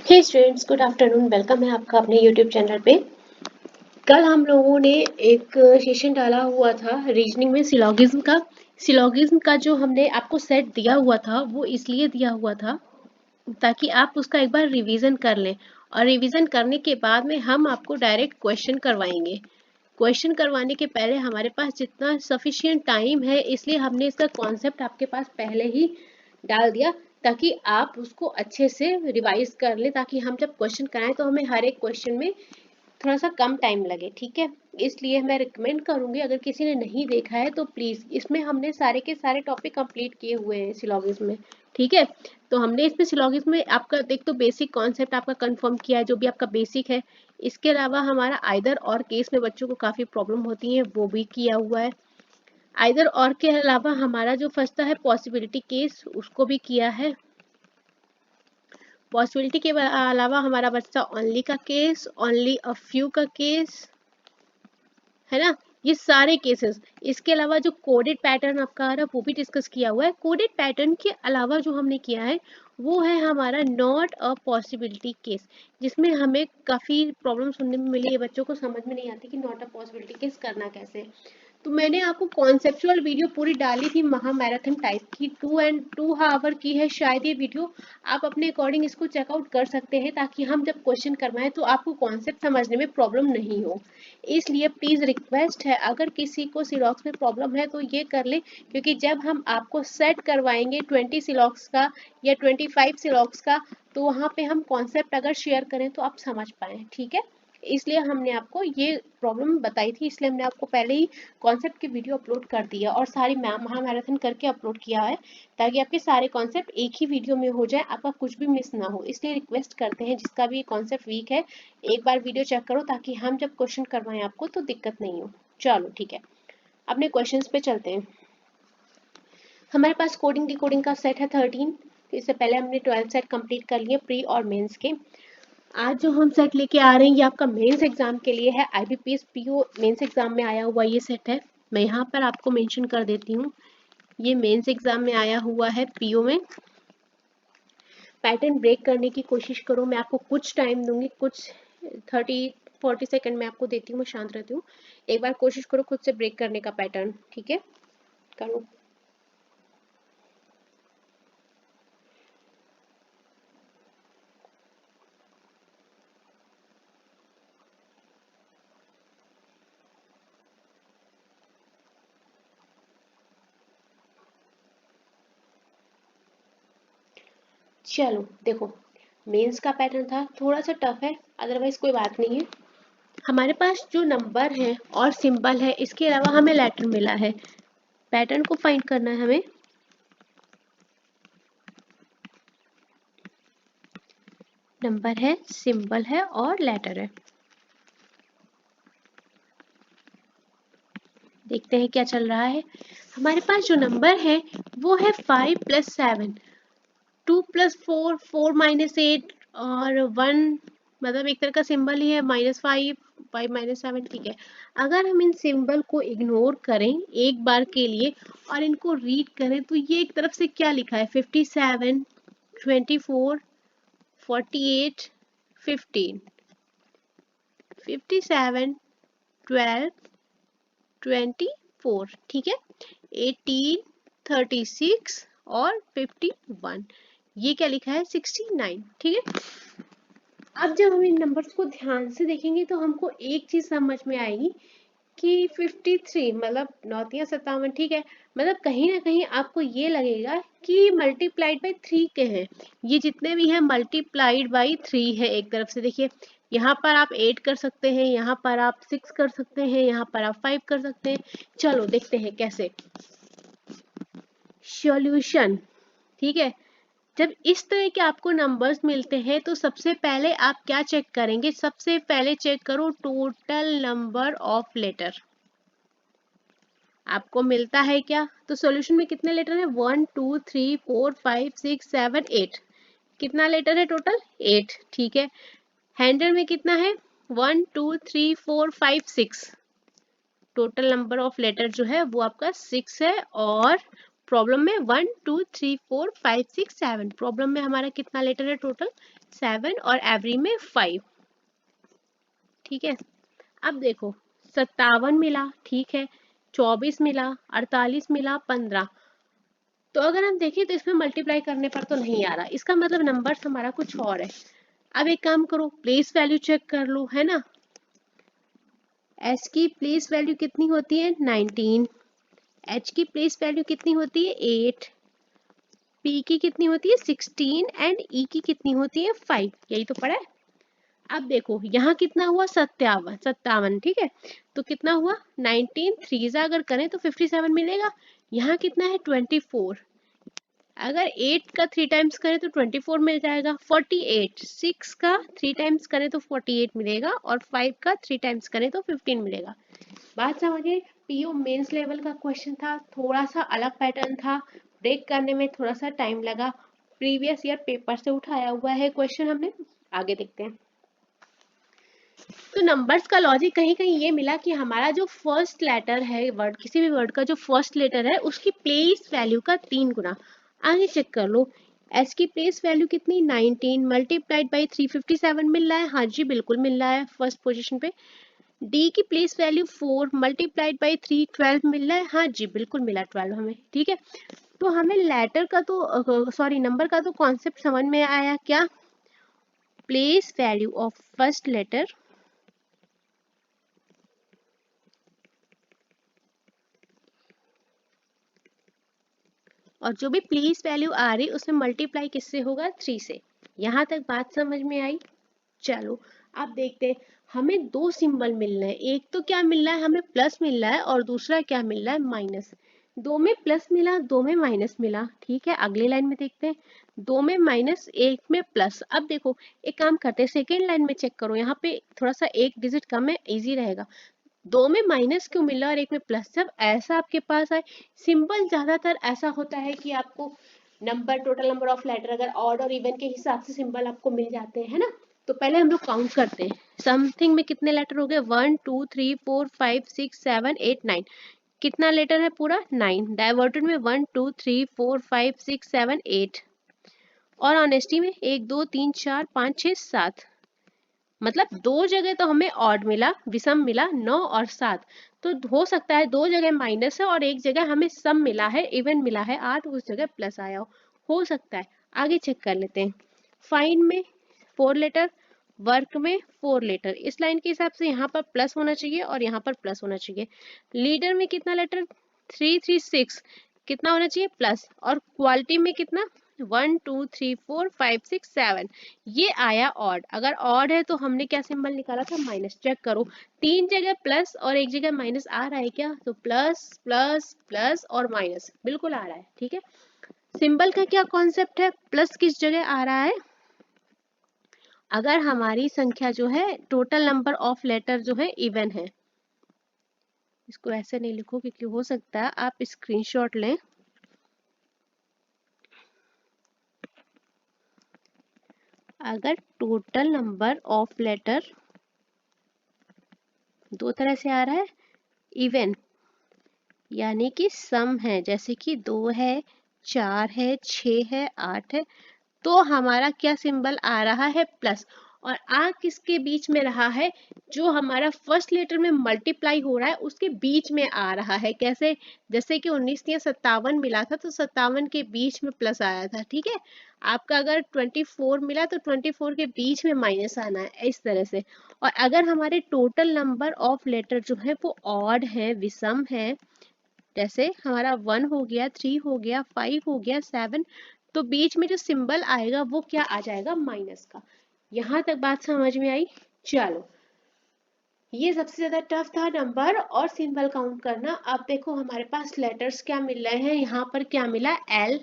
हे students, good afternoon. Welcome है आपका अपने यूट्यूब चैनल पे। कल हम लोगों ने एक सेशन डाला हुआ था रीजनिंग में सिलोगिज्म का जो हमने आपको सेट दिया हुआ था वो इसलिए दिया हुआ था ताकि आप उसका एक बार रिवीजन कर लें, और रिवीजन करने के बाद में हम आपको डायरेक्ट क्वेश्चन करवाएंगे। क्वेश्चन करवाने के पहले हमारे पास जितना सफिशिएंट टाइम है, इसलिए हमने इसका कॉन्सेप्ट आपके पास पहले ही डाल दिया ताकि आप उसको अच्छे से रिवाइज कर लें, ताकि हम जब क्वेश्चन कराएं तो हमें हर एक क्वेश्चन में थोड़ा सा कम टाइम लगे। ठीक है, इसलिए मैं रिकमेंड करूंगी, अगर किसी ने नहीं देखा है तो प्लीज़, इसमें हमने सारे के सारे टॉपिक कंप्लीट किए हुए हैं सिलोगिज्म में। ठीक है, तो हमने इसमें सिलोगिज्म में आपका एक तो बेसिक कॉन्सेप्ट आपका कंफर्म किया है, जो भी आपका बेसिक है। इसके अलावा हमारा आइदर और केस में बच्चों को काफ़ी प्रॉब्लम होती है, वो भी किया हुआ है। आइदर और के अलावा हमारा जो फर्स्ट है पॉसिबिलिटी केस, उसको भी किया है। पॉसिबिलिटी के अलावा हमारा बच्चा ओनली का केस, ओनली अ फ्यू का केस, है ना, ये सारे केसेस। इसके अलावा जो कोडेड पैटर्न आपका आ रहा है वो भी डिस्कस किया हुआ है। कोडेड पैटर्न के अलावा जो हमने किया है वो है हमारा नॉट अ पॉसिबिलिटी केस, जिसमें हमें काफ़ी प्रॉब्लम सुनने में मिली है, बच्चों को समझ में नहीं आती कि नॉट अ पॉसिबिलिटी केस करना कैसे। तो मैंने आपको कॉन्सेप्चुअल वीडियो पूरी डाली थी महा मैराथन टाइप की, 2 आवर की है शायद ये वीडियो। आप अपने अकॉर्डिंग इसको चेकआउट कर सकते हैं, ताकि हम जब क्वेश्चन करवाएं तो आपको कॉन्सेप्ट समझने में प्रॉब्लम नहीं हो। इसलिए प्लीज़ रिक्वेस्ट है, अगर किसी को सिलॉक्स में प्रॉब्लम है तो ये कर ले, क्योंकि जब हम आपको सेट करवाएंगे 20 सिलॉक्स का या 25 सिलॉक्स का, तो वहाँ पे हम कॉन्सेप्ट अगर शेयर करें तो आप समझ पाएँ। ठीक है, इसलिए हमने आपको ये प्रॉब्लम बताई थी, इसलिए हमने आपको पहले ही कॉन्सेप्ट की वीडियो अपलोड कर दी है और सारी महा मैराथन करके अपलोड किया है, ताकि आपके सारे कॉन्सेप्ट एक ही वीडियो में हो जाए, आपका कुछ भी मिस ना हो। इसलिए रिक्वेस्ट करते हैं, जिसका भी कॉन्सेप्ट वीक है एक बार वीडियो चेक करो, ताकि हम जब क्वेश्चन करवाएं आपको तो दिक्कत नहीं हो। चलो ठीक है, अपने क्वेश्चंस पे चलते हैं। हमारे पास कोडिंग डिकोडिंग का सेट है 13। इससे पहले हमने 12 सेट कंप्लीट कर लिए प्री और मेंस के। आज जो हम सेट लेके आ रहे हैं ये आपका मेंस एग्जाम के लिए है। IBPS PO मेंस एग्जाम में आया हुआ ये सेट है। मैं यहाँ पर आपको मेंशन कर देती हूँ, ये मेंस एग्जाम में आया हुआ है PO में। पैटर्न ब्रेक करने की कोशिश करो, मैं आपको कुछ टाइम दूंगी, कुछ 30-40 सेकंड में आपको देती हूँ, मैं शांत रहती हूँ। एक बार कोशिश करो खुद से ब्रेक करने का पैटर्न। ठीक है, करो। चलो देखो, मेंस का पैटर्न था, थोड़ा सा टफ है, अदरवाइज कोई बात नहीं है। हमारे पास जो नंबर है और सिंबल है, इसके अलावा हमें लेटर मिला है। पैटर्न को फाइंड करना है हमें। नंबर है, सिंबल है और लेटर है। देखते हैं क्या चल रहा है। हमारे पास जो नंबर है वो है 5 + 7, 2 + 4, 4 - 8 और 1, मतलब एक तरह का सिंबल ही है, -5, 5 - 7। ठीक है, अगर हम इन सिंबल को इग्नोर करें एक बार के लिए और इनको रीड करें, तो ये एक तरफ से क्या लिखा है, 57, 24, 48, 15, 57, 12, 24। ठीक है, 18, 36 और 51। ये क्या लिखा है, 69। ठीक है, अब जब हम इन नंबर्स को ध्यान से देखेंगे तो हमको एक चीज समझ में आएगी कि 53 मतलब 9×57। ठीक है, मतलब कहीं ना कहीं आपको ये लगेगा कि मल्टीप्लाइड बाई 3 के हैं। ये जितने भी हैं मल्टीप्लाइड बाई 3 है। एक तरफ से देखिए, यहाँ पर आप 8 कर सकते हैं, यहाँ पर आप 6 कर सकते हैं, यहाँ पर आप 5 कर सकते हैं। चलो देखते हैं कैसे। सॉल्यूशन। ठीक है, जब इस तरह के आपको नंबर्स मिलते हैं तो सबसे पहले आप क्या चेक करेंगे, सबसे पहले चेक करो टोटल नंबर ऑफ लेटर। आपको मिलता है क्या, तो सॉल्यूशन में कितने लेटर है, 1 2 3 4 5 6 7 8। कितना लेटर है टोटल, 8। ठीक है, हैंडल में कितना है, 1 2 3 4 5 6। टोटल नंबर ऑफ लेटर जो है वो आपका 6 है, और प्रॉब्लम में 1 2 3 4 5 6 7, प्रॉब्लम में हमारा कितना लेटर है टोटल 7 और एवरी में 5। ठीक है, अब देखो 57 मिला, ठीक है, 24 मिला, 48 मिला, 15। तो अगर हम देखें तो इसमें मल्टीप्लाई करने पर तो नहीं आ रहा, इसका मतलब नंबर्स हमारा कुछ और है। अब एक काम करो, प्लेस वैल्यू चेक कर लो, है ना। एस की प्लेस वैल्यू कितनी होती है 19, एच की प्लेस वैल्यू कितनी होती है 8, पी की कितनी होती है 16 एंड ई की कितनी होती है 5, यही तो पढ़ा है। अब देखो यहाँ कितना हुआ 57, ठीक है, तो कितना हुआ 19 3 अगर करें तो 57 मिलेगा। यहाँ कितना है 24, अगर 8 का 3 टाइम्स करें तो 24 मिल जाएगा। 48, 6 का 3 टाइम्स करें तो 48 मिलेगा और 5 का 3 टाइम्स करें तो 15 मिलेगा। बात समझिए, पीओ मेंस लेवल का क्वेश्चन था, थोड़ा सा अलग पैटर्न था, ब्रेक करने में थोड़ा सा टाइम लगा, प्रीवियस ईयर पेपर से उठाया हुआ है क्वेश्चन हमने। आगे देखते हैं। तो नंबर्स का लॉजिक कहीं कहीं ये मिला कि हमारा जो फर्स्ट लेटर है वर्ड, किसी भी वर्ड का जो फर्स्ट लेटर है उसकी प्लेस वैल्यू का 3 गुना। आगे चेक कर लो, एस की प्लेस वैल्यू कितनी 19 मल्टीप्लाइड बाई 357 मिल रहा है, हाँ जी बिल्कुल मिल रहा है फर्स्ट पोजीशन पे। डी की प्लेस वैल्यू 4 मल्टीप्लाइड बाई 3 12 मिल रहा है, हाँ जी बिल्कुल मिला 12 हमें, ठीक है। तो हमें लेटर का तो सॉरी नंबर का तो कॉन्सेप्ट समझ में आया, क्या place value of first letter और जो भी प्लेस वैल्यू आ रही उसमें मल्टीप्लाई किससे होगा 3 से। यहाँ तक बात समझ में आई। चलो अब देखते हैं, हमें दो सिंबल मिल रहे हैं, एक तो क्या मिल रहा है हमें प्लस मिल रहा है और दूसरा क्या मिल रहा है माइनस। दो में प्लस मिला, दो में माइनस मिला, ठीक है। अगली लाइन में देखते हैं, दो में माइनस एक में प्लस। अब देखो एक काम करते हैं, सेकेंड लाइन में चेक करो, यहाँ पे थोड़ा सा एक डिजिट कम है, इजी रहेगा। दो में माइनस क्यों मिला और एक में प्लस, जब ऐसा आपके पास है सिंबल, ज्यादातर ऐसा होता है कि आपको number, total number of letter अगर ऑड और इवन के हिसाब से सिंबल आपको मिल जाते हैं ना। तो पहले हम लोग काउंट करते हैं, समथिंग में कितने लेटर हो गए 1 2 3 4 5 6 7 8 9, कितना लेटर है पूरा 9, डाइवर्टेड में 1 2 3 4 5 6 7 8, और ऑनेस्टी में 1 2 3 4 5 6 7, मतलब दो जगह तो हमें ऑड मिला, विषम मिला 9 और 7। तो हो सकता है दो जगह माइनस है और एक जगह हमें सम मिला है, इवन मिला है 8, उस जगह प्लस आया हो सकता है। आगे चेक कर लेते हैं, फाइंड में 4 लेटर, वर्क में 4 लेटर, इस लाइन के हिसाब से यहाँ पर प्लस होना चाहिए और यहाँ पर प्लस होना चाहिए। लीडर में कितना लेटर 3 3 6, कितना होना चाहिए प्लस, और क्वालिटी में कितना 1 2 3 4 5 6 7, ये आया ऑड। अगर ऑड है तो हमने क्या सिंबल निकाला था माइनस। चेक करो, तीन जगह प्लस और एक जगह माइनस आ रहा है क्या, तो प्लस प्लस प्लस और माइनस बिल्कुल आ रहा है, ठीक है। सिंबल का क्या कॉन्सेप्ट है, प्लस किस जगह आ रहा है, अगर हमारी संख्या जो है टोटल नंबर ऑफ लेटर जो है इवन है। इसको ऐसे नहीं लिखो क्योंकि हो सकता है आप स्क्रीनशॉट लें। अगर टोटल नंबर ऑफ लेटर दो तरह से आ रहा है, इवन यानी कि सम है, जैसे कि 2 है 4 है 6 है 8 है, तो हमारा क्या सिंबल आ रहा है प्लस। और आ किसके बीच में रहा है, जो हमारा फर्स्ट लेटर में मल्टीप्लाई हो रहा है उसके बीच में आ रहा है। कैसे, जैसे कि 19 या 57 मिला था तो 57 के बीच में प्लस आया था, ठीक है। आपका अगर 24 मिला तो 24 के बीच में माइनस आना है, इस तरह से। और अगर हमारे टोटल नंबर ऑफ लेटर जो है वो ऑड है, विषम है, जैसे हमारा 1 हो गया 3 हो गया 5 हो गया 7, तो बीच में जो सिंबल आएगा वो क्या आ जाएगा माइनस का। यहाँ तक बात समझ में आई। चलो ये सबसे ज्यादा टफ था नंबर और सिंबल काउंट करना। अब देखो हमारे पास लेटर्स क्या मिल रहे हैं, यहाँ पर क्या मिला एल,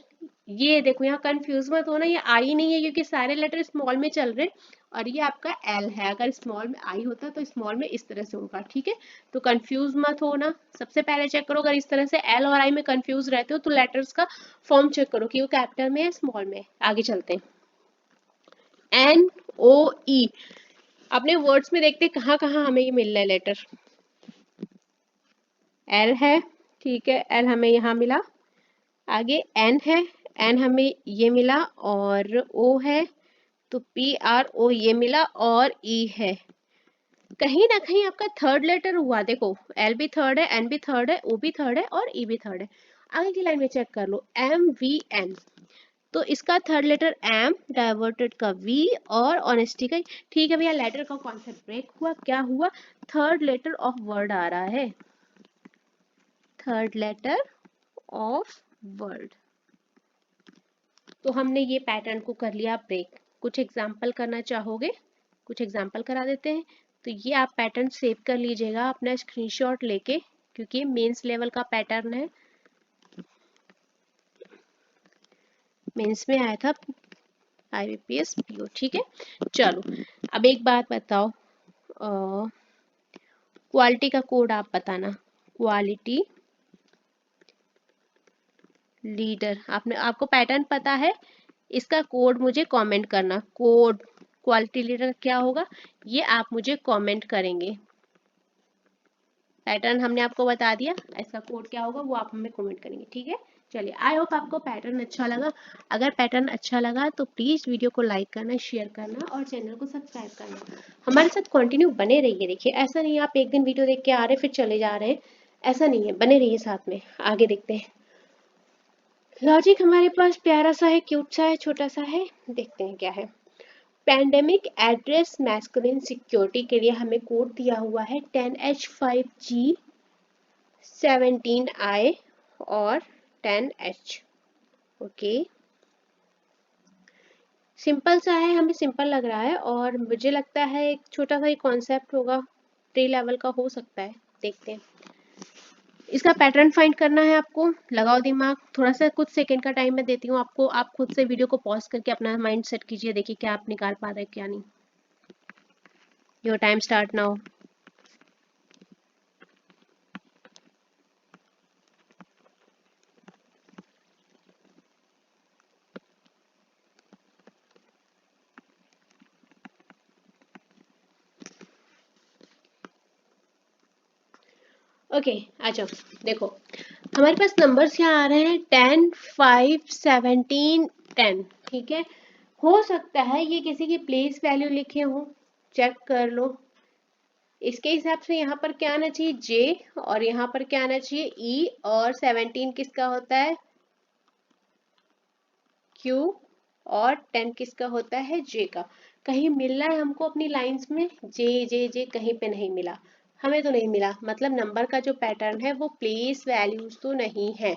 ये देखो यहाँ कंफ्यूज मत होना, ये आई नहीं है क्योंकि सारे लेटर स्मॉल में चल रहे, और ये आपका एल है, अगर स्मॉल में आई होता तो स्मॉल में इस तरह से होगा, ठीक है। तो कंफ्यूज मत होना, सबसे पहले चेक करो, अगर इस तरह से एल और आई में कंफ्यूज रहते हो तो लेटर्स का फॉर्म चेक करो कि वो कैपिटल में है स्मॉल में। आगे चलते हैं, एन ओ ई, अपने वर्ड्स में देखते कहाँ कहाँ हमें ये मिल रहा है लेटर, एल है, ठीक है, एल हमें यहाँ मिला, आगे एन है, एन हमें ये मिला, और ओ है तो PRO ये मिला, और ई है। कहीं ना कहीं आपका थर्ड लेटर हुआ, देखो एल भी थर्ड है, एन भी थर्ड है, ओ भी थर्ड है और ई भी थर्ड है। आगे की लाइन में चेक कर लो, MVN, तो इसका थर्ड लेटर एम, डाइवर्टेड का वी और ऑनेस्टी का। ठीक है भैया, लेटर का कॉन्सेप्ट ब्रेक हुआ, क्या हुआ, थर्ड लेटर ऑफ वर्ड आ रहा है, थर्ड लेटर ऑफ वर्ड। तो हमने ये पैटर्न को कर लिया ब्रेक। कुछ एग्जाम्पल करना चाहोगे? कुछ एग्जाम्पल करा देते हैं। तो ये आप पैटर्न सेव कर लीजिएगा अपना स्क्रीनशॉट लेके, क्योंकि मेंस लेवल का पैटर्न है, मेंस में आया था IBPS PO। ठीक है, चलो अब एक बात बताओ, क्वालिटी का कोड आप बताना, क्वालिटी लीडर। आपको पैटर्न पता है, इसका कोड मुझे कमेंट करना, कोड क्वालिटी लीडर क्या होगा ये आप मुझे कमेंट करेंगे। पैटर्न हमने आपको बता दिया, ऐसा कोड क्या होगा वो आप हमें कमेंट करेंगे। ठीक है, चलिए, आई होप आपको पैटर्न अच्छा लगा। अगर पैटर्न अच्छा लगा तो प्लीज वीडियो को लाइक करना, शेयर करना और चैनल को सब्सक्राइब करना। हमारे साथ कंटिन्यू बने रहिए। देखिए, ऐसा नहीं है आप एक दिन वीडियो देख के आ रहे फिर चले जा रहे हैं, ऐसा नहीं है, बने रहिए साथ में। आगे देखते हैं, लॉजिक हमारे पास प्यारा सा है, क्यूट सा है, छोटा सा है, देखते हैं क्या है। पैंडेमिक एड्रेस मैस्कुलिन सिक्योरिटी के लिए हमें कोड दिया हुआ है 10H5G 17I और 10H। ओके, सिंपल सा है, हमें सिंपल लग रहा है और मुझे लगता है एक छोटा सा ही कॉन्सेप्ट होगा, प्री लेवल का हो सकता है, देखते हैं। इसका पैटर्न फाइंड करना है आपको, लगाओ दिमाग, थोड़ा सा कुछ सेकंड का टाइम मैं देती हूँ आपको, आप खुद से वीडियो को पॉज करके अपना माइंड सेट कीजिए, देखिए क्या आप निकाल पा रहे हैं क्या नहीं। Your time start now. Okay, आ जाओ, देखो हमारे पास नंबर्स यहाँ आ रहे हैं 10, 5, 17, 10। ठीक है, हो सकता है ये किसी की प्लेस वैल्यू लिखे हो, चेक कर लो। इसके हिसाब से यहाँ पर क्या आना चाहिए, J, और यहाँ पर क्या आना चाहिए, E, और 17 किसका होता है, Q, और 10 किसका होता है, J का। कहीं मिल रहा है हमको अपनी लाइंस में, J कहीं पे नहीं मिला, हमें तो नहीं मिला, मतलब नंबर का जो पैटर्न है वो प्लेस वैल्यूज तो नहीं है।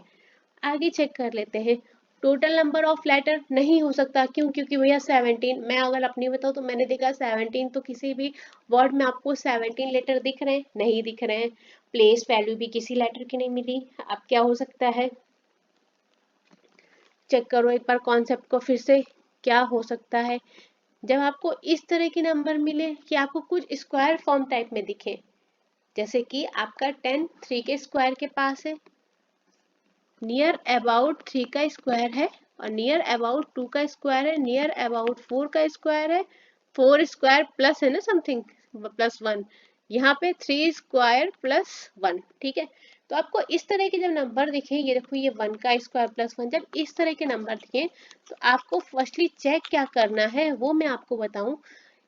आगे चेक कर लेते हैं, टोटल नंबर ऑफ लेटर नहीं हो सकता, क्यों, क्योंकि भैया 17, मैं अगर अपनी बताऊँ तो मैंने देखा 17 तो किसी भी वर्ड में आपको 17 लेटर दिख रहे हैं, नहीं दिख रहे हैं, प्लेस वैल्यू भी किसी लेटर की नहीं मिली। अब क्या हो सकता है, चेक करो एक बार कॉन्सेप्ट को फिर से, क्या हो सकता है जब आपको इस तरह के नंबर मिले कि आपको कुछ स्क्वायर फॉर्म टाइप में दिखे, जैसे कि आपका 10 3 के स्क्वायर के पास है, नियर अबाउट 3 का स्क्वायर है, और नियर अबाउट 2 का स्क्वायर है, नियर अबाउट 4 का स्क्वायर है, 4 स्क्वायर प्लस है ना समथिंग प्लस 1, यहाँ पे 3 स्क्वायर प्लस 1। ठीक है, तो आपको इस तरह के जब नंबर दिखे, ये देखो ये 1 का स्क्वायर प्लस 1, जब इस तरह के नंबर दिखे तो आपको फर्स्टली चेक क्या करना है वो मैं आपको बताऊं।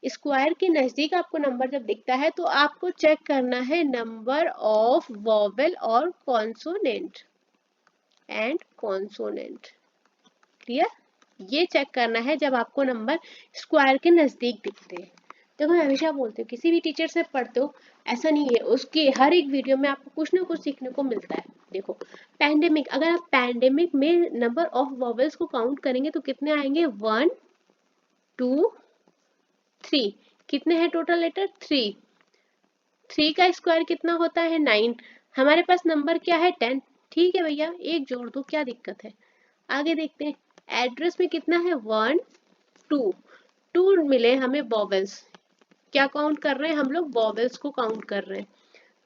स्क्वायर के नजदीक आपको नंबर जब दिखता है तो आपको चेक करना है नंबर ऑफ वॉवेल और कॉन्सोनेंट एंड कॉन्सोनेंट। क्लियर, ये चेक करना है जब आपको नंबर स्क्वायर के नजदीक दिखते हैं। देखो मैं हमेशा बोलती हूँ, किसी भी टीचर से पढ़ते हो ऐसा नहीं है, उसकी हर एक वीडियो में आपको कुछ ना कुछ सीखने को मिलता है। देखो पैंडेमिक, अगर आप पैंडेमिक में नंबर ऑफ वॉवेल्स को काउंट करेंगे तो कितने आएंगे, 1 2 3, कितने हैं टोटल लेटर, 3, 3 का स्क्वायर कितना होता है, 9, हमारे पास नंबर क्या है, 10। ठीक है भैया, एक जोड़ दो, क्या दिक्कत है। आगे देखते हैं, एड्रेस में कितना है, 1 2, 2 मिले हमें वॉवेल्स, क्या काउंट कर रहे हैं हम लोग, वॉवेल्स को काउंट कर रहे हैं।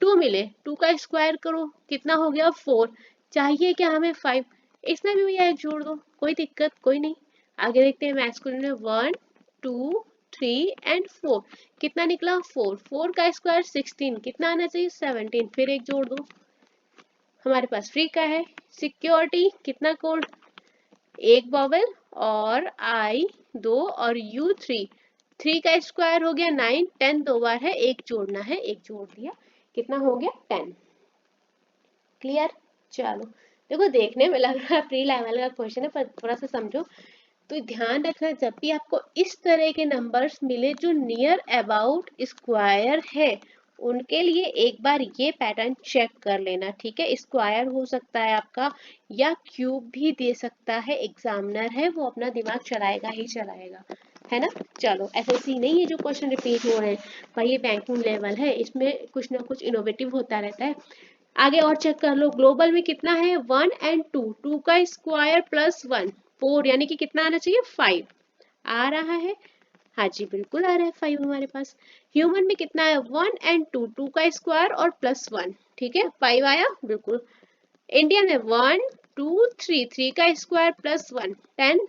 2 मिले, 2 का स्क्वायर करो, कितना हो गया, 4, चाहिए क्या हमें, 5, इसमें भी भैया एक जोड़ दो, कोई दिक्कत कोई नहीं। आगे देखते हैं, मैस्कुलिन में 1 2 3 एंड 4, कितना निकला, 4, 4 का स्क्वायर 16, कितना आना चाहिए, 17, फिर एक जोड़ दो। हमारे पास फ्री का है। सिक्योरिटी कितना कोड, एक वॉवेल, और आई 2 और यू 3, 3 का स्क्वायर हो गया 9, 10 दो बार है, एक जोड़ना है, एक जोड़ दिया, कितना हो गया 10। क्लियर। चलो देखो देखने में लग रहा है प्री लेवल का क्वेश्चन है, पर थोड़ा सा समझो। तो ध्यान रखना जब भी आपको इस तरह के नंबर्स मिले जो नियर अबाउट स्क्वायर है, उनके लिए एक बार ये पैटर्न चेक कर लेना, ठीक है। स्क्वायर हो सकता है आपका, या क्यूब भी दे सकता है, एग्जामिनर है वो अपना दिमाग चलाएगा ही चलाएगा, है ना। चलो एसएससी नहीं है जो क्वेश्चन रिपीट हो रहे हैं भाई, ये बैंकिंग लेवल है, इसमें कुछ ना कुछ इनोवेटिव होता रहता है। आगे और चेक कर लो, ग्लोबल में कितना है 1 एंड 2, 2 का स्क्वायर प्लस 1 4, यानी कि कितना आना चाहिए 5, आ रहा है। हाँ जी बिल्कुल आ रहा है 5 हमारे पास। ह्यूमन में कितना है 1 एंड 2, 2 का स्क्वायर और प्लस 1, ठीक है 5 आया बिल्कुल। इंडियन में 1 2 3, 3 का स्क्वायर प्लस 1 10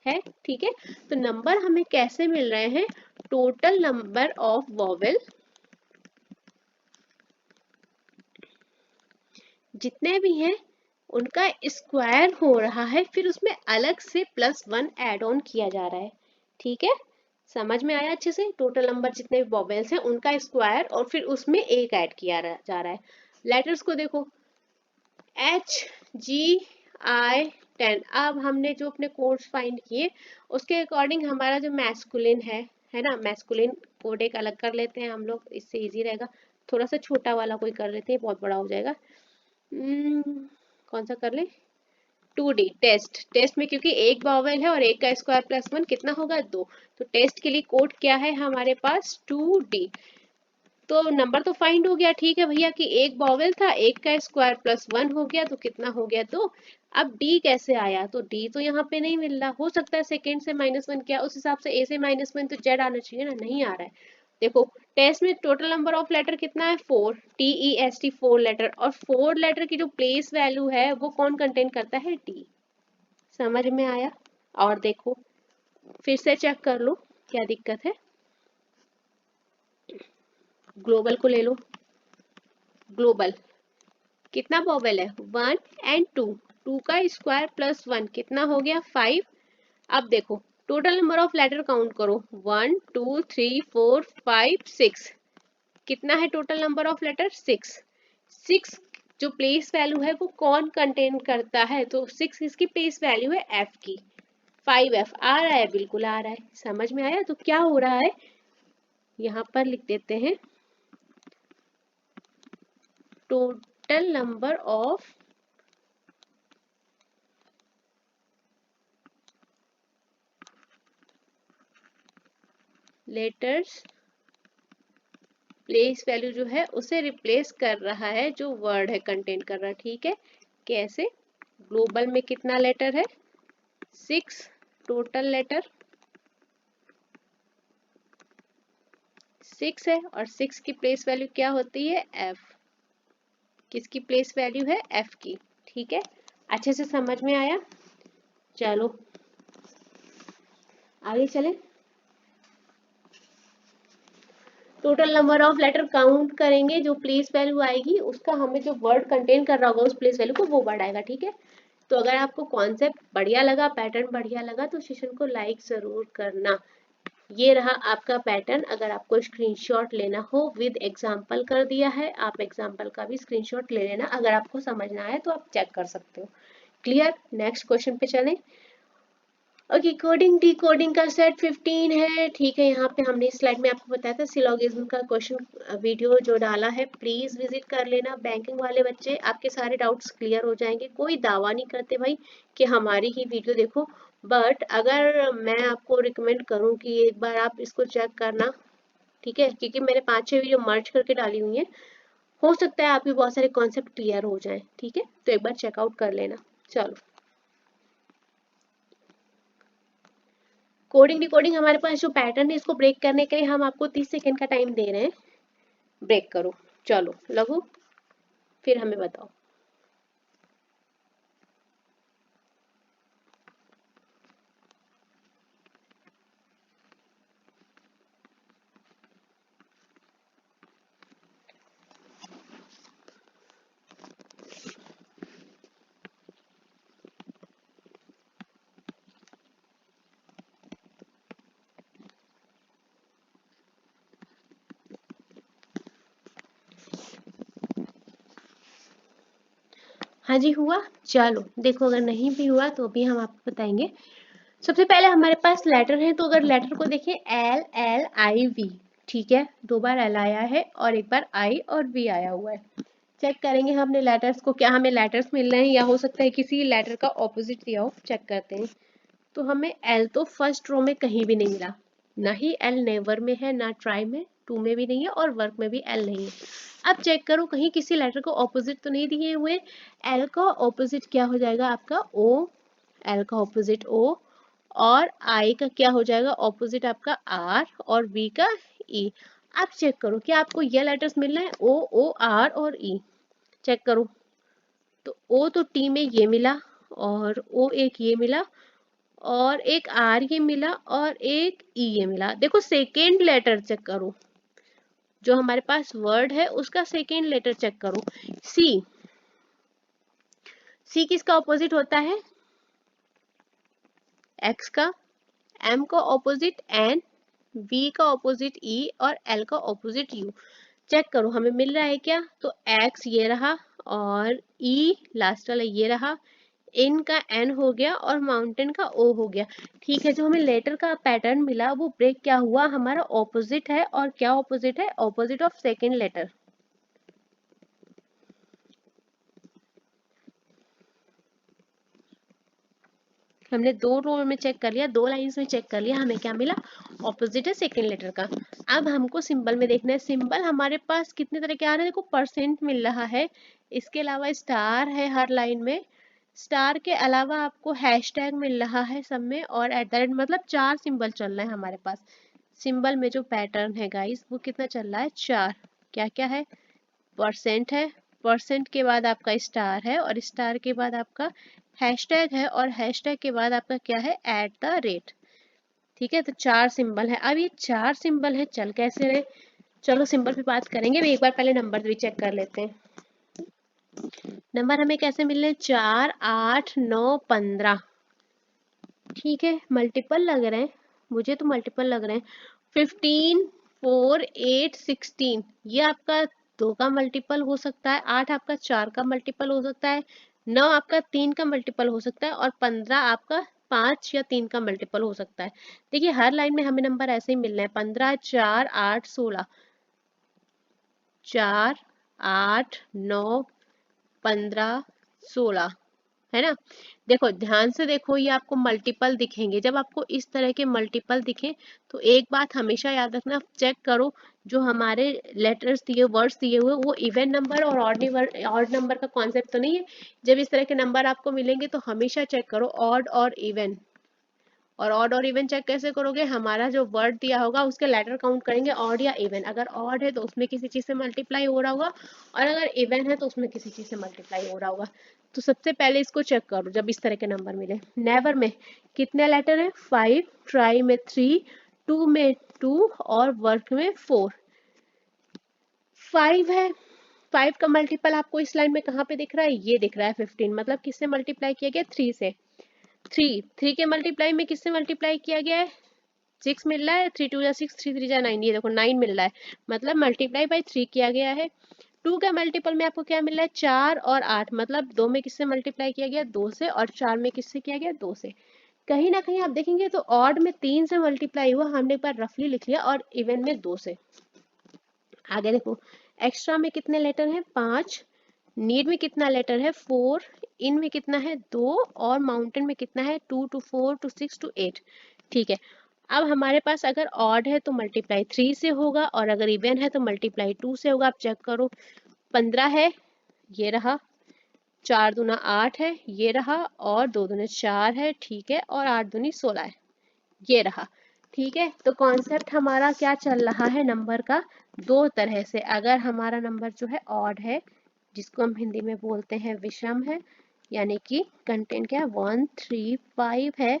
है, ठीक है। तो नंबर हमें कैसे मिल रहे हैं, टोटल नंबर ऑफ वॉवेल जितने भी हैं उनका स्क्वायर हो रहा है, फिर उसमें अलग से प्लस 1 ऐड ऑन किया जा रहा है, ठीक है। समझ में आया अच्छे से, टोटल नंबर जितने भी वॉवेल्स हैं उनका स्क्वायर और फिर उसमें एक ऐड किया जा रहा है। लेटर्स को देखो, एच जी आई 10। अब हमने जो अपने कोड्स फाइंड किए उसके अकॉर्डिंग हमारा जो मैस्कुलिन है ना, मैस्कुलिन कोड एक अलग कर लेते हैं हम लोग, इससे इजी रहेगा। थोड़ा सा छोटा वाला कोई कर लेते हैं, बहुत बड़ा हो जाएगा। कौन सा कर ले, 2D टेस्ट। टेस्ट में क्योंकि एक वॉवेल है और एक का स्क्वायर प्लस 1 कितना होगा 2, तो टेस्ट के लिए कोड क्या है हमारे पास 2D। तो नंबर तो फाइंड हो गया, ठीक है भैया, कि एक वॉवेल था, एक का स्क्वायर प्लस 1 हो गया, तो कितना हो गया 2। अब डी कैसे आया, तो डी तो यहाँ पे नहीं मिल रहा, हो सकता है सेकेंड से -1 किया, उस हिसाब से ए से -1 तो जेड आना चाहिए ना, नहीं आ रहा है। देखो टेस्ट में टोटल नंबर ऑफ लेटर कितना है 4, TEST 4 लेटर, और 4 लेटर की जो प्लेस वैल्यू है वो कौन कंटेन करता है, डी। समझ में आया। और देखो फिर से चेक कर लो क्या दिक्कत है। ग्लोबल को ले लो, ग्लोबल कितना वॉवेल है 1 एंड 2, 2 का स्क्वायर प्लस 1 कितना हो गया 5। अब देखो total number of letter count करो, 1 2 3 4 5 6, कितना है टोटल नंबर ऑफ लेटर 6। 6 जो प्लेस वैल्यू है वो कौन कंटेन करता है, तो 6 इसकी प्लेस वैल्यू है एफ की। 5F आ रहा है, बिल्कुल आ रहा है, समझ में आया। तो क्या हो रहा है, यहाँ पर लिख देते हैं total number of letters, place value जो है उसे रिप्लेस कर रहा है जो वर्ड है कंटेन कर रहा है, ठीक है। कैसे, ग्लोबल में कितना लेटर है 6, टोटल लेटर 6 है, और 6 की प्लेस वैल्यू क्या होती है f, किसकी प्लेस वैल्यू है f की, ठीक है। अच्छे से समझ में आया। चलो आगे चले, total number of letter count करेंगे, जो प्लेस वैल्यू आएगी उसका हमें जो वर्ड कंटेन कर रहा होगा उस प्लेस वैल्यू को वो वर्ड आएगा, ठीक है। तो अगर आपको कॉन्सेप्ट बढ़िया लगा, पैटर्न बढ़िया लगा, तो सेशन को लाइक जरूर करना। ये रहा आपका पैटर्न, अगर आपको स्क्रीनशॉट लेना हो विद एग्जांपल कर दिया है, आप एग्जांपल का भी स्क्रीनशॉट ले लेना, अगर आपको समझना है तो आप चेक कर सकते हो। क्लियर, नेक्स्ट क्वेश्चन पे चलें। ओके, कोडिंग डिकोडिंग का सेट 15 है, ठीक है। यहाँ पे हमने इस स्लाइड में आपको बताया था सिलोगिज्म का क्वेश्चन वीडियो जो डाला है, प्लीज विजिट कर लेना। बैंकिंग वाले बच्चे आपके सारे डाउट्स क्लियर हो जाएंगे, कोई दावा नहीं करते भाई कि हमारी ही वीडियो देखो, बट अगर मैं आपको रिकमेंड करूँ कि एक बार आप इसको चेक करना, ठीक है, क्योंकि मैंने 5-6 वीडियो मर्ज करके डाली हुई है, हो सकता है आपके बहुत सारे कॉन्सेप्ट क्लियर हो जाए, ठीक है। तो एक बार चेकआउट कर लेना। चलो, कोडिंग डिकोडिंग हमारे पास जो पैटर्न है इसको ब्रेक करने के लिए हम आपको 30 सेकंड का टाइम दे रहे हैं, ब्रेक करो। चलो लगो, फिर हमें बताओ। हाँ जी हुआ। चलो देखो, अगर नहीं भी हुआ तो भी हम आपको बताएंगे। सबसे पहले हमारे पास लेटर है, तो अगर लेटर को देखें एल एल आई वी, ठीक है, 2 बार एल आया है और 1 बार आई और वी आया हुआ है। चेक करेंगे हमने लेटर्स को, क्या हमें लेटर्स मिल रहे हैं या हो सकता है किसी लेटर का ऑपोजिट दिया हो। चेक करते हैं। तो हमें एल तो फर्स्ट रो में कहीं भी नहीं मिला, ना ही एल नेवर में है, ना ट्राई में, टू में भी नहीं है और वर्क में भी एल नहीं है। अब चेक करो कहीं किसी लेटर को ऑपोजिट तो नहीं दिए हुए। एल का ऑपोजिट क्या हो जाएगा आपका ओ, एल का ऑपोजिट ओ, और आई का क्या हो जाएगा ऑपोजिट आपका आर, और वी का ई। आप चेक करो क्या आपको ये लेटर्स मिल रहे हैं, ओ ओ आर और ई। चेक करो, तो ओ तो टी में ये मिला, और ओ एक ये मिला, और एक आर ये मिला, और एक ई ये मिला। देखो सेकेंड लेटर चेक करो, जो हमारे पास वर्ड है उसका सेकेंड लेटर चेक करो। सी, सी किसका ऑपोजिट होता है, एक्स का, एम का ऑपोजिट एन, वी का ऑपोजिट ई, और एल का ऑपोजिट यू। चेक करो हमें मिल रहा है क्या, तो एक्स ये रहा, और ई लास्ट वाला ये रहा, इन का एन हो गया, और माउंटेन का ओ हो गया। ठीक है, जो हमें लेटर का पैटर्न मिला वो ब्रेक क्या हुआ, हमारा ऑपोजिट है। और क्या ऑपोजिट है, ऑपोजिट ऑफ सेकेंड लेटर। हमने 2 रो में चेक कर लिया, 2 लाइंस में चेक कर लिया, हमें क्या मिला, ऑपोजिट है सेकेंड लेटर का। अब हमको सिंबल में देखना है। सिंबल हमारे पास कितने तरह के आ रहे हैं, देखो परसेंट मिल रहा है, इसके अलावा स्टार है हर लाइन में, स्टार के अलावा आपको हैशटैग मिल रहा है सब में, और एट द रेट, मतलब 4 सिंबल चल रहे हैं हमारे पास। सिंबल में जो पैटर्न है गाइस वो कितना चल रहा है, 4। क्या क्या है, परसेंट है, परसेंट के बाद आपका स्टार है, और स्टार के बाद आपका हैशटैग है, और हैशटैग के बाद आपका क्या है, एट द रेट। ठीक है, तो 4 सिंबल है। अब ये 4 सिंबल है, चल कैसे रहे, चलो सिंबल पे बात करेंगे, एक बार पहले नंबर भी चेक कर लेते हैं। नंबर हमें कैसे मिल रहे हैं, 4 8 9 15। ठीक है, मल्टीपल लग रहे हैं, मुझे तो मल्टीपल लग रहे हैं। 15 4 8 16, ये आपका 2 का मल्टीपल हो सकता है, 8 आपका 4 का मल्टीपल हो सकता है, 9 आपका 3 का मल्टीपल हो सकता है, और 15 आपका 5 या 3 का मल्टीपल हो सकता है। देखिए हर लाइन में हमें नंबर ऐसे ही मिल रहे हैं, 15 4 8 16, 4 8 9 15 16, है ना। देखो ध्यान से देखो, ये आपको मल्टीपल दिखेंगे। जब आपको इस तरह के मल्टीपल दिखे तो एक बात हमेशा याद रखना, चेक करो जो हमारे लेटर्स दिए, वर्ड्स दिए हुए, वो इवन नंबर और ऑड नंबर का कॉन्सेप्ट तो नहीं है। जब इस तरह के नंबर आपको मिलेंगे तो हमेशा चेक करो ऑड और इवन। और ऑड और इवन चेक कैसे करोगे, हमारा जो वर्ड दिया होगा उसके लेटर काउंट करेंगे, ऑड या इवन। अगर ऑड है तो उसमें किसी चीज से मल्टीप्लाई हो रहा होगा, और अगर इवन है तो उसमें किसी चीज से मल्टीप्लाई हो रहा होगा। तो सबसे पहले इसको चेक करो जब इस तरह के नंबर मिले। नेवर में कितने लेटर है, 5, ट्राई में 3, टू में 2, और वर्क में 4। 5 है, 5 का मल्टीपल आपको इस लाइन में कहाँ पे दिख रहा है, ये दिख रहा है 15, मतलब किससे मल्टीप्लाई किया गया, 3 से। 3 के मल्टीप्लाई में किससे मल्टीप्लाई किया गया है, 6 मिल रहा है, 3 2 जा 6, 3 3 जा 9, ये देखो 9 मिल रहा है, मतलब मल्टीप्लाई बाई 3 किया गया है। 2 का मल्टीपल में आपको क्या मिल रहा है, 4 और 8, मतलब 2 में किससे मल्टीप्लाई किया गया, 2 से, और 4 में किससे किया गया, 2 से। कहीं ना कहीं आप देखेंगे तो ऑड में 3 से मल्टीप्लाई हुआ, हमने एक बार रफली लिख लिया, और इवन में 2 से। आगे देखो, एक्स्ट्रा में कितने लेटर हैं, 5, नीड में कितना लेटर है, 4, इन में कितना है, 2, और माउंटेन में कितना है, 2 to 4 to 6 to 8। ठीक है, अब हमारे पास अगर ऑड है तो मल्टीप्लाई 3 से होगा, और अगर इवन है तो मल्टीप्लाई 2 से होगा। आप चेक करो, 15 है, ये रहा, 4 दूना 8 है, ये रहा, और 2 दूने 4 है, ठीक है, और 8 दूनी 16 है, ये रहा। ठीक है, तो कॉन्सेप्ट हमारा क्या चल रहा है नंबर का, 2 तरह से। अगर हमारा नंबर जो है ऑड है, जिसको हम हिंदी में बोलते हैं विषम है, यानी कि कंटेंट क्या है, 1 3 5 है,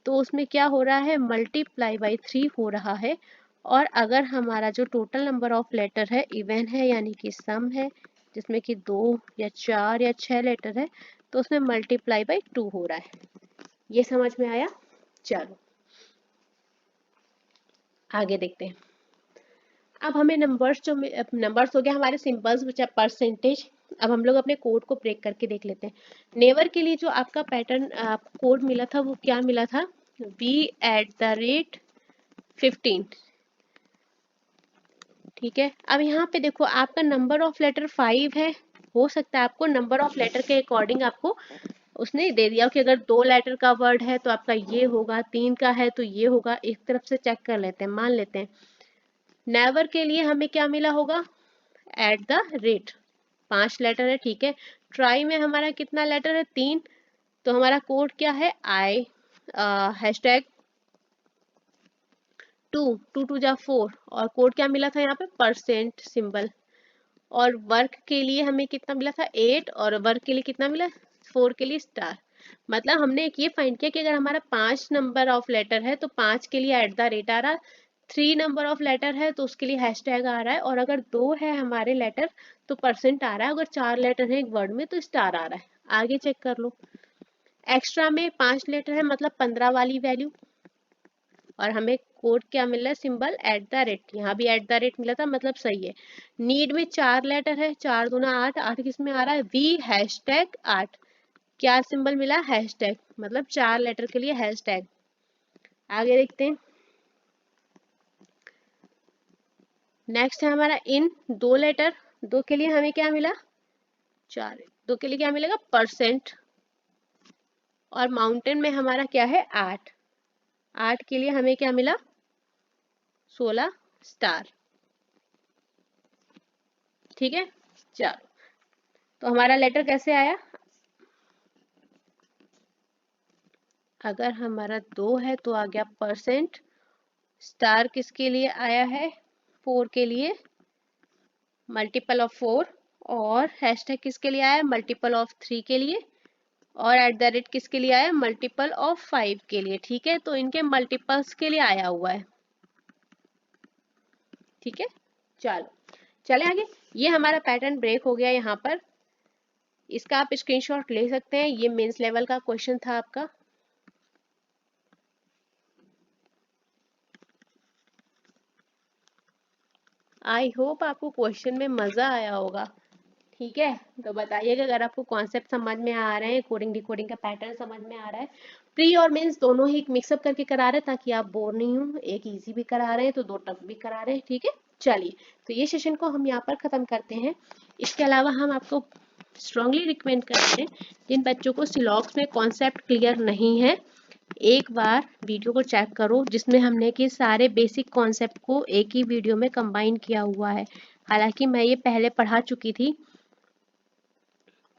तो उसमें क्या हो रहा है, मल्टीप्लाई बाई 3 हो रहा है। और अगर हमारा जो टोटल नंबर ऑफ लेटर है इवन है, यानी कि सम है, जिसमें कि 2 या 4 या 6 लेटर है, तो उसमें मल्टीप्लाई बाई 2 हो रहा है। ये समझ में आया। चलो आगे देखते हैं। अब हमें नंबर्स, जो नंबर्स हो गया हमारे सिंबल्स, विच आर परसेंटेज। अब हम लोग अपने कोड को ब्रेक करके देख लेते हैं। नेवर के लिए जो आपका पैटर्न कोड मिला था वो क्या मिला था, v@15। ठीक है, अब यहाँ पे देखो आपका नंबर ऑफ लेटर 5 है, हो सकता है आपको नंबर ऑफ लेटर के अकॉर्डिंग आपको उसने दे दिया कि अगर 2 लेटर का वर्ड है तो आपका ये होगा, 3 का है तो ये होगा। एक तरफ से चेक कर लेते हैं, मान लेते हैं नेवर के लिए हमें क्या मिला होगा, @ 5 लेटर है, ठीक है। ट्राई में हमारा कितना लेटर है, 3, तो हमारा कोड क्या है, आई #2 और कोड क्या मिला था यहाँ पे, परसेंट सिंबल। और वर्क के लिए हमें कितना मिला था, 8, और वर्क के लिए कितना मिला, 4 के लिए स्टार। मतलब हमने एक ये फाइंड किया कि अगर हमारा 5 नंबर ऑफ लेटर है तो 5 के लिए @ आ रहा, 3 नंबर ऑफ लेटर है तो उसके लिए हैशटैग आ रहा है, और अगर 2 है हमारे लेटर तो परसेंट आ रहा है, अगर 4 लेटर है एक वर्ड में तो स्टार आ रहा है। आगे चेक कर लो, एक्स्ट्रा में 5 लेटर है मतलब 15 वाली वैल्यू, और हमें कोड क्या मिल रहा है, सिंबल @ यहाँ भी @ मिला था मतलब सही है। नीड में 4 लेटर है, 4 दूना 8, 8 किस में आ रहा है, v#8, क्या सिंबल मिला, हैशटैग, मतलब 4 लेटर के लिए हैशटैग। आगे देखते हैं, नेक्स्ट है हमारा इन 2 लेटर, 2 के लिए हमें क्या मिला, 4, 2 के लिए क्या मिलेगा, परसेंट। और माउंटेन में हमारा क्या है, 8, 8 के लिए हमें क्या मिला, 16 स्टार। ठीक है, चलो तो हमारा लेटर कैसे आया, अगर हमारा 2 है तो आ गया परसेंट, स्टार किसके लिए आया है, 4 के लिए, मल्टीपल ऑफ 4, और हैशटैग किसके लिए आया, मल्टीपल ऑफ 3 के लिए, और @ किसके लिए आया, मल्टीपल ऑफ 5 के लिए। ठीक है, तो इनके मल्टीपल्स के लिए आया हुआ है। ठीक है, चलो चले आगे। ये हमारा पैटर्न ब्रेक हो गया यहाँ पर, इसका आप स्क्रीनशॉट ले सकते हैं, ये मेंस लेवल का क्वेश्चन था आपका। आई होप आपको क्वेश्चन में मजा आया होगा। ठीक है, तो बताइएगा अगर आपको कॉन्सेप्ट समझ में आ रहे हैं, कोडिंग डिकोडिंग का पैटर्न समझ में आ रहा है। प्री और मेंस दोनों ही मिक्सअप करके करा रहे हैं ताकि आप बोर नहीं हो, एक इजी भी करा रहे हैं तो 2 टफ भी करा रहे हैं। ठीक है, चलिए तो ये सेशन को हम यहाँ पर ख़त्म करते हैं। इसके अलावा हम आपको स्ट्रांगली रिकमेंड करते हैं, जिन बच्चों को सिलॉक्स में कॉन्सेप्ट क्लियर नहीं है, एक बार वीडियो को चेक करो जिसमें हमने कि सारे बेसिक कॉन्सेप्ट को एक ही वीडियो में कंबाइन किया हुआ है। हालांकि मैं ये पहले पढ़ा चुकी थी,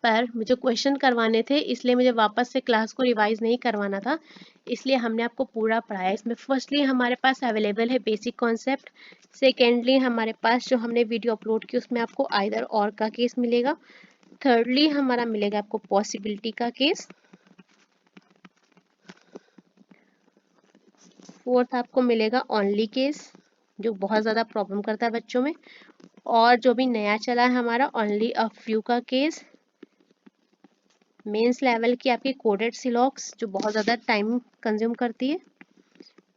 पर मुझे क्वेश्चन करवाने थे इसलिए मुझे वापस से क्लास को रिवाइज नहीं करवाना था, इसलिए हमने आपको पूरा पढ़ाया। इसमें फर्स्टली हमारे पास अवेलेबल है बेसिक कॉन्सेप्ट, सेकेंडली हमारे पास जो हमने वीडियो अपलोड की उसमें आपको आइदर और का केस मिलेगा, थर्डली हमारा मिलेगा आपको पॉसिबिलिटी का केस, फोर्थ आपको मिलेगा ओनली केस जो बहुत ज़्यादा प्रॉब्लम करता है बच्चों में, और जो भी नया चला है हमारा ओनली अ फ्यू का केस, मेंस लेवल की आपकी कोडेड सिलॉक्स जो बहुत ज़्यादा टाइम कंज्यूम करती है,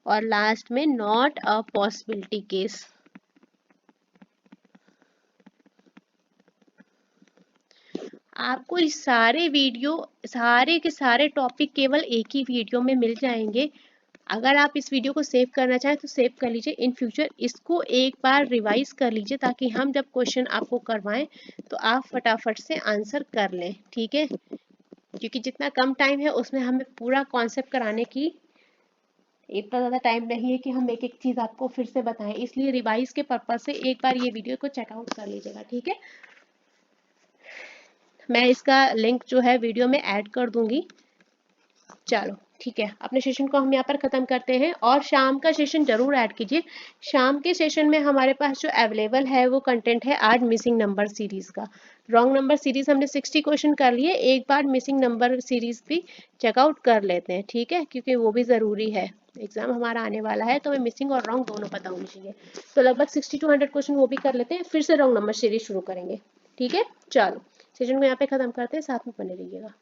और लास्ट में नॉट अ पॉसिबिलिटी केस। आपको इस सारे वीडियो, सारे के सारे टॉपिक केवल एक ही वीडियो में मिल जाएंगे। अगर आप इस वीडियो को सेव करना चाहें तो सेव कर लीजिए, इन फ्यूचर इसको एक बार रिवाइज कर लीजिए ताकि हम जब क्वेश्चन आपको करवाएं तो आप फटाफट से आंसर कर लें। ठीक है, क्योंकि जितना कम टाइम है उसमें हमें पूरा कॉन्सेप्ट कराने की इतना ज़्यादा टाइम नहीं है कि हम एक एक चीज़ आपको फिर से बताएं, इसलिए रिवाइज के पर्पज से एक बार ये वीडियो को चेकआउट कर लीजिएगा। ठीक है, मैं इसका लिंक जो है वीडियो में ऐड कर दूंगी। चलो ठीक है, अपने सेशन को हम यहाँ पर ख़त्म करते हैं, और शाम का सेशन जरूर ऐड कीजिए। शाम के सेशन में हमारे पास जो अवेलेबल है वो कंटेंट है आज मिसिंग नंबर सीरीज़ का। रॉन्ग नंबर सीरीज़ हमने 60 क्वेश्चन कर लिए, एक बार मिसिंग नंबर सीरीज़ भी चेकआउट कर लेते हैं। ठीक है, क्योंकि वो भी ज़रूरी है, एग्जाम हमारा आने वाला है तो हमें मिसिंग और रॉन्ग दोनों पता होनी चाहिए। तो लगभग 60 to 100 क्वेश्चन वो भी कर लेते हैं, फिर से रॉन्ग नंबर सीरीज शुरू करेंगे। ठीक है, चलो सेशन को यहाँ पे ख़त्म करते हैं, साथ में बने रहिएगा।